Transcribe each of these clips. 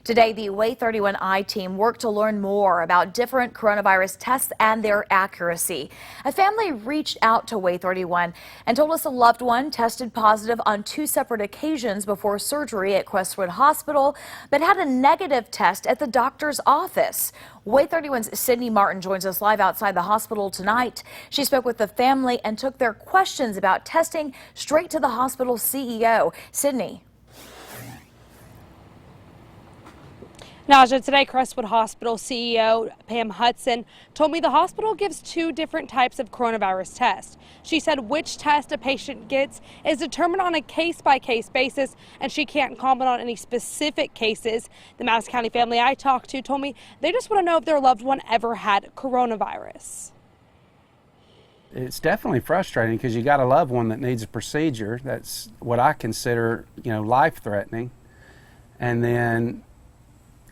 Today, the WAAY 31I team worked to learn more about different coronavirus tests and their accuracy. A family reached out to WAAY 31 and told us a loved one tested positive on 2 separate occasions before surgery at Crestwood Hospital, but had a negative test at the doctor's office. WAAY 31's Sydney Martin joins us live outside the hospital tonight. She spoke with the family and took their questions about testing straight to the hospital CEO. Sydney. Naja, today Crestwood Hospital CEO Pam Hudson told me the hospital gives 2 different types of coronavirus tests. She said which test a patient gets is determined on a case-by-case basis, and she can't comment on any specific cases. The Madison County family I talked to told me they just want to know if their loved one ever had coronavirus. It's definitely frustrating because you got a loved one that needs a procedure that's what I consider, life-threatening, and then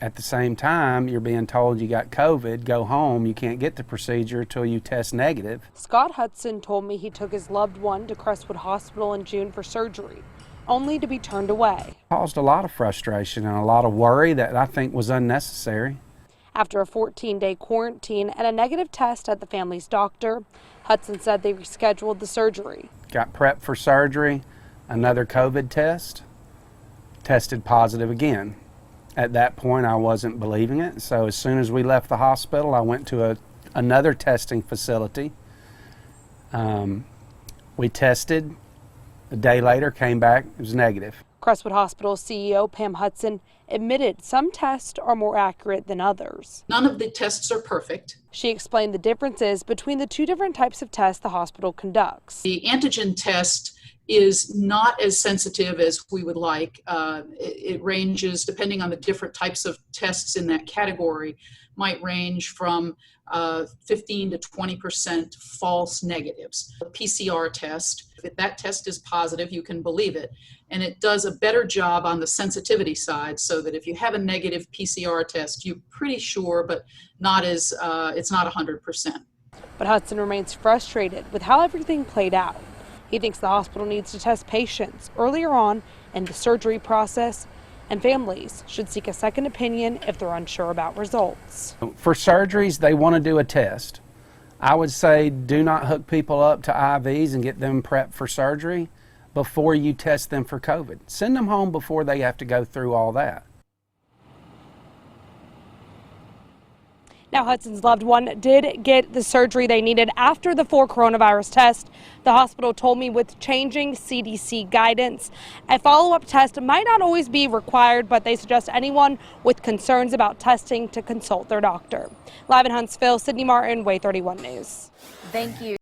at the same time, you're being told you got COVID, go home, you can't get the procedure until you test negative. Scott Hudson told me he took his loved one to Crestwood Hospital in June for surgery, only to be turned away. Caused a lot of frustration and a lot of worry that I think was unnecessary. After a 14-day quarantine and a negative test at the family's doctor, Hudson said they rescheduled the surgery. Got prepped for surgery, another COVID test, tested positive again. At that point, I wasn't believing it, so as soon as we left the hospital, I went to another testing facility. We tested. A day later, came back, it was negative. Crestwood Hospital CEO Pam Hudson admitted some tests are more accurate than others. None of the tests are perfect. She explained the differences between the 2 different types of tests the hospital conducts. The antigen test is not as sensitive as we would like. It ranges, depending on the different types of tests in that category, might range from 15 to 20% false negatives. The PCR test, if that test is positive, you can believe it. And it does a better job on the sensitivity side, so that if you have a negative PCR test, you're pretty sure, but not as, it's not 100%. But Hudson remains frustrated with how everything played out. He thinks the hospital needs to test patients earlier on in the surgery process, and families should seek a second opinion if they're unsure about results. For surgeries, they want to do a test. I would say do not hook people up to IVs and get them prepped for surgery before you test them for COVID. Send them home before they have to go through all that. Now, Hudson's loved one did get the surgery they needed after the 4 coronavirus tests. The hospital told me with changing CDC guidance, a follow-up test might not always be required, but they suggest anyone with concerns about testing to consult their doctor. Live in Huntsville, Sydney Martin, WAAY 31 News. Thank you.